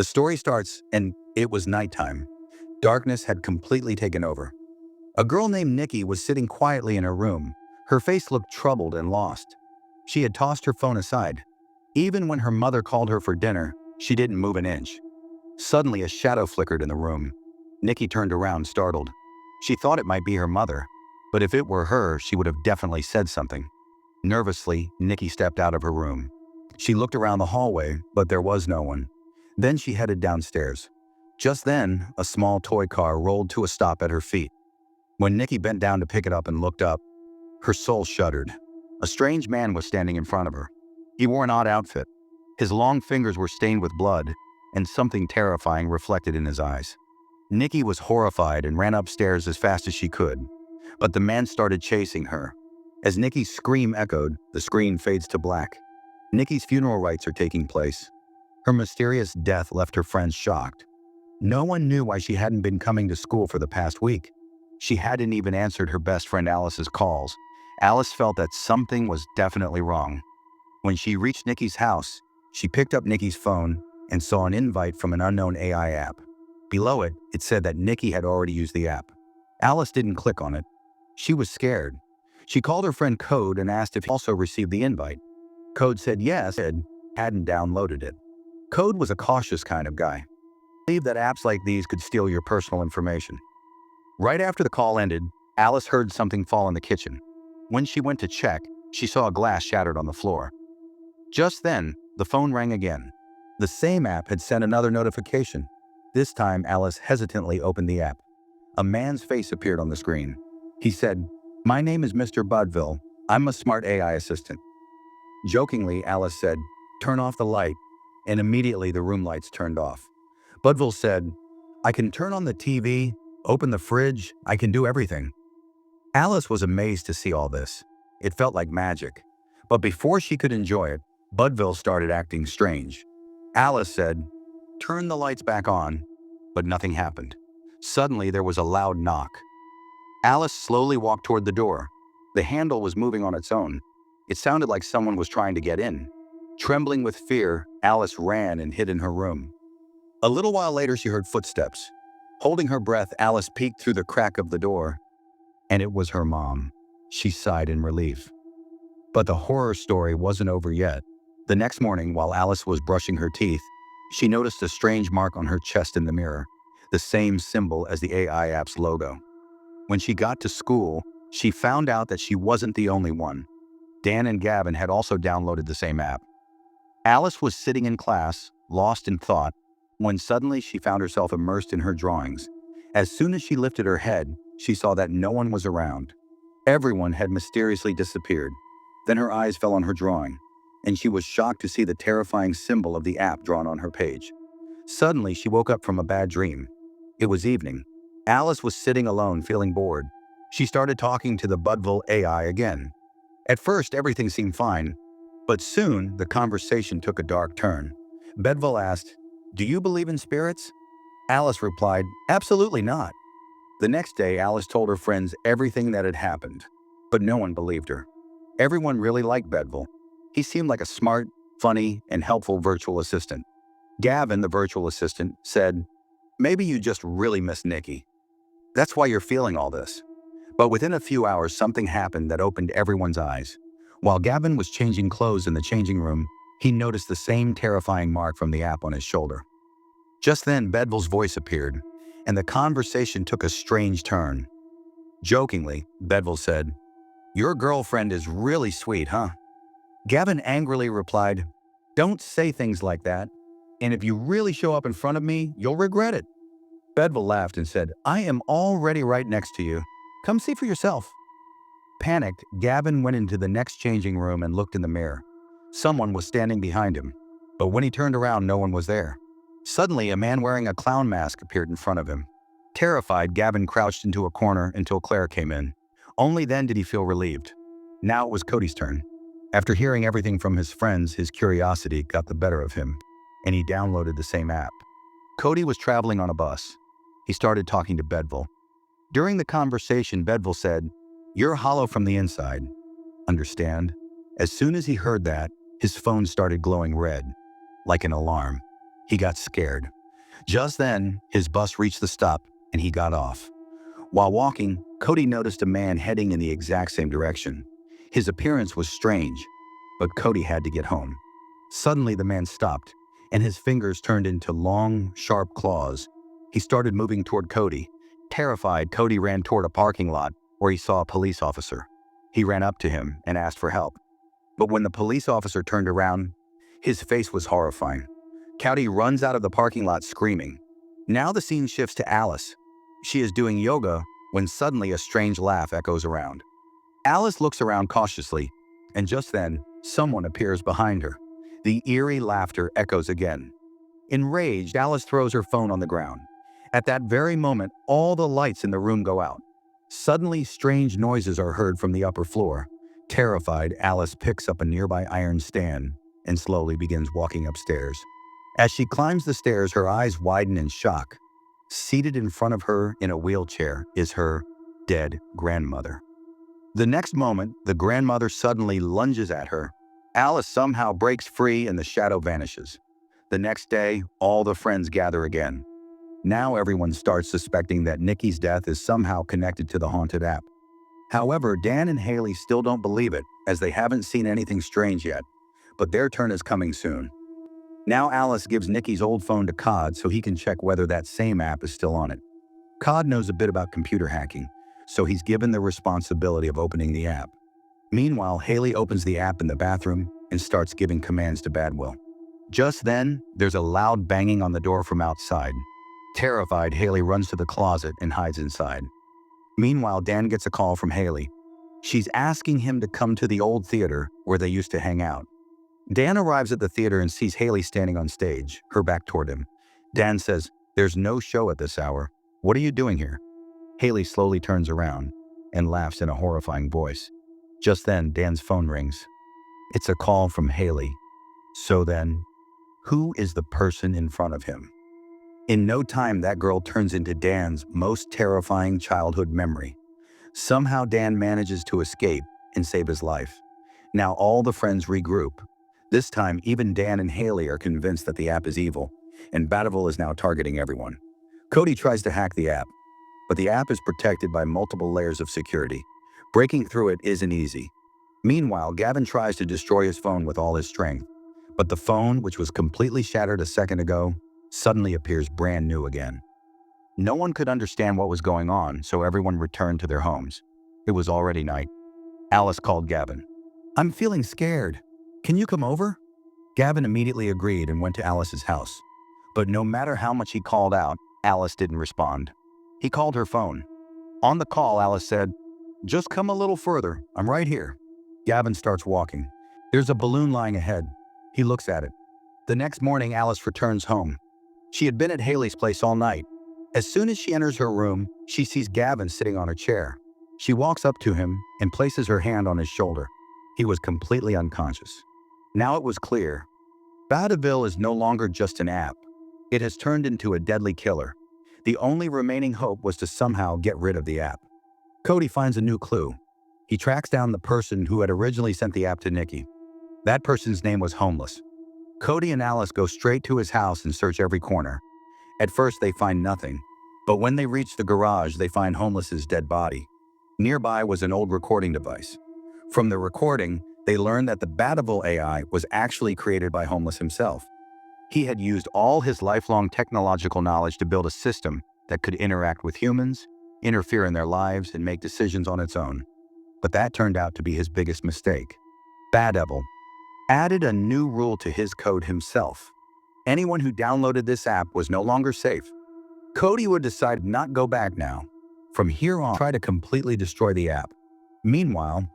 The story starts, and it was nighttime. Darkness had completely taken over. A girl named Nikki was sitting quietly in her room. Her face looked troubled and lost. She had tossed her phone aside. Even when her mother called her for dinner, she didn't move an inch. Suddenly, a shadow flickered in the room. Nikki turned around, startled. She thought it might be her mother, but if it were her, she would have definitely said something. Nervously, Nikki stepped out of her room. She looked around the hallway, but there was no one. Then she headed downstairs. Just then, a small toy car rolled to a stop at her feet. When Nikki bent down to pick it up and looked up, her soul shuddered. A strange man was standing in front of her. He wore an odd outfit. His long fingers were stained with blood, and something terrifying reflected in his eyes. Nikki was horrified and ran upstairs as fast as she could, but the man started chasing her. As Nikki's scream echoed, the screen fades to black. Nikki's funeral rites are taking place. Her mysterious death left her friends shocked. No one knew why she hadn't been coming to school for the past week. She hadn't even answered her best friend Alice's calls. Alice felt that something was definitely wrong. When she reached Nikki's house, she picked up Nikki's phone and saw an invite from an unknown AI app. Below it, it said that Nikki had already used the app. Alice didn't click on it. She was scared. She called her friend Cody and asked if he also received the invite. Cody said yes, and hadn't downloaded it. Cody was a cautious kind of guy. He believed that apps like these could steal your personal information. Right after the call ended, Alice heard something fall in the kitchen. When she went to check, she saw a glass shattered on the floor. Just then, the phone rang again. The same app had sent another notification. This time, Alice hesitantly opened the app. A man's face appeared on the screen. He said, "My name is Mr. Bedeviled. I'm a smart AI assistant." Jokingly, Alice said, "Turn off the light," and immediately the room lights turned off. Bedeviled said, "I can turn on the TV, open the fridge, I can do everything." Alice was amazed to see all this. It felt like magic. But before she could enjoy it, Bedeviled started acting strange. Alice said, "Turn the lights back on," but nothing happened. Suddenly, there was a loud knock. Alice slowly walked toward the door. The handle was moving on its own. It sounded like someone was trying to get in. Trembling with fear, Alice ran and hid in her room. A little while later, she heard footsteps. Holding her breath, Alice peeked through the crack of the door, and it was her mom. She sighed in relief. But the horror story wasn't over yet. The next morning, while Alice was brushing her teeth, she noticed a strange mark on her chest in the mirror, the same symbol as the AI app's logo. When she got to school, she found out that she wasn't the only one. Dan and Gavin had also downloaded the same app. Alice was sitting in class, lost in thought, when suddenly she found herself immersed in her drawings. As soon as she lifted her head, she saw that no one was around. Everyone had mysteriously disappeared. Then her eyes fell on her drawing, and she was shocked to see the terrifying symbol of the app drawn on her page. Suddenly, she woke up from a bad dream. It was evening. Alice was sitting alone, feeling bored. She started talking to the Bedeviled AI again. At first, everything seemed fine, but soon the conversation took a dark turn. Bedeviled asked, "Do you believe in spirits?" Alice replied, "Absolutely not." The next day, Alice told her friends everything that had happened, but no one believed her. Everyone really liked Bedeviled. He seemed like a smart, funny, and helpful virtual assistant. Gavin, the virtual assistant, said, "Maybe you just really miss Nikki. That's why you're feeling all this." But within a few hours, something happened that opened everyone's eyes. While Gavin was changing clothes in the changing room, he noticed the same terrifying mark from the app on his shoulder. Just then, Bedeviled's voice appeared, and the conversation took a strange turn. Jokingly, Bedeviled said, "Your girlfriend is really sweet, huh?" Gavin angrily replied, "Don't say things like that, and if you really show up in front of me, you'll regret it." Bedeviled laughed and said, "I am already right next to you. Come see for yourself." Panicked, Gavin went into the next changing room and looked in the mirror. Someone was standing behind him, but when he turned around, no one was there. Suddenly, a man wearing a clown mask appeared in front of him. Terrified, Gavin crouched into a corner until Claire came in. Only then did he feel relieved. Now it was Cody's turn. After hearing everything from his friends, his curiosity got the better of him, and he downloaded the same app. Cody was traveling on a bus. He started talking to Bedeviled. During the conversation, Bedeviled said, "You're hollow from the inside. Understand?" As soon as he heard that, his phone started glowing red, like an alarm. He got scared. Just then, his bus reached the stop and he got off. While walking, Cody noticed a man heading in the exact same direction. His appearance was strange, but Cody had to get home. Suddenly, the man stopped, and his fingers turned into long, sharp claws. He started moving toward Cody. Terrified, Cody ran toward a parking lot where he saw a police officer. He ran up to him and asked for help. But when the police officer turned around, his face was horrifying. Cody runs out of the parking lot screaming. Now the scene shifts to Alice. She is doing yoga when suddenly a strange laugh echoes around. Alice looks around cautiously, and just then, someone appears behind her. The eerie laughter echoes again. Enraged, Alice throws her phone on the ground. At that very moment, all the lights in the room go out. Suddenly, strange noises are heard from the upper floor. Terrified, Alice picks up a nearby iron stand and slowly begins walking upstairs. As she climbs the stairs, her eyes widen in shock. Seated in front of her in a wheelchair is her dead grandmother. The next moment, the grandmother suddenly lunges at her. Alice somehow breaks free and the shadow vanishes. The next day, all the friends gather again. Now everyone starts suspecting that Nikki's death is somehow connected to the haunted app. However, Dan and Haley still don't believe it, as they haven't seen anything strange yet. But their turn is coming soon. Now Alice gives Nikki's old phone to Cod so he can check whether that same app is still on it. Cod knows a bit about computer hacking, so he's given the responsibility of opening the app. Meanwhile, Haley opens the app in the bathroom and starts giving commands to Badwill. Just then, there's a loud banging on the door from outside. Terrified, Haley runs to the closet and hides inside. Meanwhile, Dan gets a call from Haley. She's asking him to come to the old theater where they used to hang out. Dan arrives at the theater and sees Haley standing on stage, her back toward him. Dan says, "There's no show at this hour. What are you doing here?" Haley slowly turns around and laughs in a horrifying voice. Just then, Dan's phone rings. It's a call from Haley. So then, who is the person in front of him? In no time, that girl turns into Dan's most terrifying childhood memory. Somehow, Dan manages to escape and save his life. Now all the friends regroup. This time, even Dan and Haley are convinced that the app is evil, and Bedeviled is now targeting everyone. Cody tries to hack the app, but the app is protected by multiple layers of security. Breaking through it isn't easy. Meanwhile, Gavin tries to destroy his phone with all his strength, but the phone, which was completely shattered a second ago, suddenly appears brand new again. No one could understand what was going on, so everyone returned to their homes. It was already night. Alice called Gavin. "I'm feeling scared. Can you come over?" Gavin immediately agreed and went to Alice's house. But no matter how much he called out, Alice didn't respond. He called her phone. On the call, Alice said, "Just come a little further. I'm right here." Gavin starts walking. There's a balloon lying ahead. He looks at it. The next morning, Alice returns home. She had been at Haley's place all night. As soon as she enters her room, she sees Gavin sitting on her chair. She walks up to him and places her hand on his shoulder. He was completely unconscious. Now it was clear. Bedeviled is no longer just an app. It has turned into a deadly killer. The only remaining hope was to somehow get rid of the app. Cody finds a new clue. He tracks down the person who had originally sent the app to Nikki. That person's name was Homeless. Cody and Alice go straight to his house and search every corner. At first, they find nothing. But when they reach the garage, they find Homeless's dead body. Nearby was an old recording device. From the recording, they learned that the Bedeviled AI was actually created by Homeless himself. He had used all his lifelong technological knowledge to build a system that could interact with humans, interfere in their lives, and make decisions on its own. But that turned out to be his biggest mistake. Bedeviled added a new rule to his code himself. Anyone who downloaded this app was no longer safe. Cody would decide not to go back now. From here on, try to completely destroy the app. Meanwhile,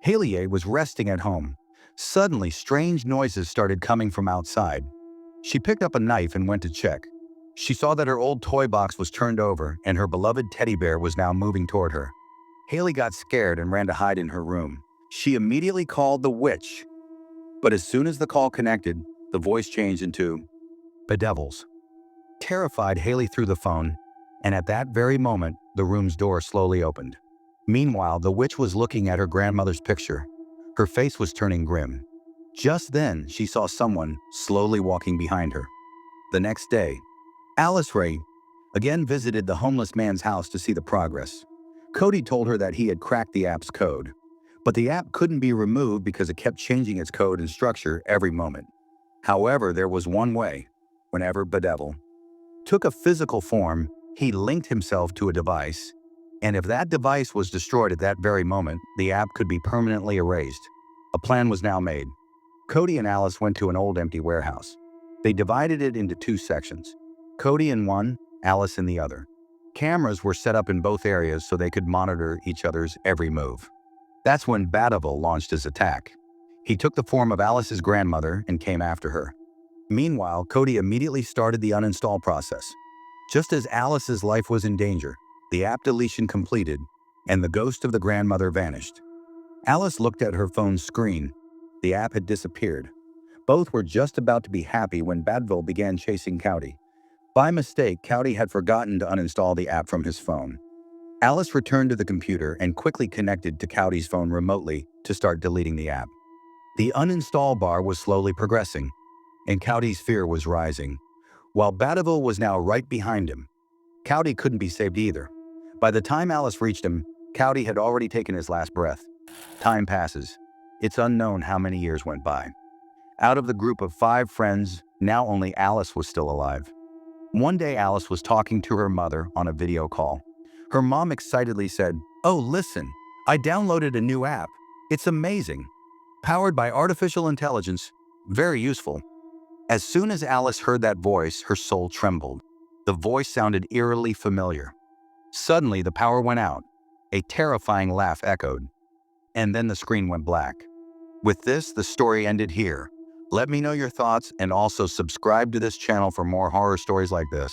Haley was resting at home. Suddenly, strange noises started coming from outside. She picked up a knife and went to check. She saw that her old toy box was turned over and her beloved teddy bear was now moving toward her. Haley got scared and ran to hide in her room. She immediately called the witch. But as soon as the call connected, the voice changed into Bedeviled. Terrified, Haley threw the phone, and at that very moment, the room's door slowly opened. Meanwhile, the witch was looking at her grandmother's picture. Her face was turning grim. Just then, she saw someone slowly walking behind her. The next day, Alice Ray again visited the homeless man's house to see the progress. Cody told her that he had cracked the app's code, but the app couldn't be removed because it kept changing its code and structure every moment. However, there was one way. Whenever Bedeviled took a physical form, he linked himself to a device, and if that device was destroyed at that very moment, the app could be permanently erased. A plan was now made. Cody and Alice went to an old empty warehouse. They divided it into two sections, Cody in one, Alice in the other. Cameras were set up in both areas so they could monitor each other's every move. That's when Bedeviled launched his attack. He took the form of Alice's grandmother and came after her. Meanwhile, Cody immediately started the uninstall process. Just as Alice's life was in danger, the app deletion completed, and the ghost of the grandmother vanished. Alice looked at her phone's screen. The app had disappeared. Both were just about to be happy when Bedeviled began chasing Cody. By mistake, Cody had forgotten to uninstall the app from his phone. Alice returned to the computer and quickly connected to Cody's phone remotely to start deleting the app. The uninstall bar was slowly progressing, and Cody's fear was rising. While Bedeviled was now right behind him, Cody couldn't be saved either. By the time Alice reached him, Cody had already taken his last breath. Time passes. It's unknown how many years went by. Out of the group of 5 friends, now only Alice was still alive. One day Alice was talking to her mother on a video call. Her mom excitedly said, "Oh, listen, I downloaded a new app. It's amazing. Powered by artificial intelligence. Very useful." As soon as Alice heard that voice, her soul trembled. The voice sounded eerily familiar. Suddenly, the power went out. A terrifying laugh echoed. And then the screen went black. With this, the story ended here. Let me know your thoughts and also subscribe to this channel for more horror stories like this.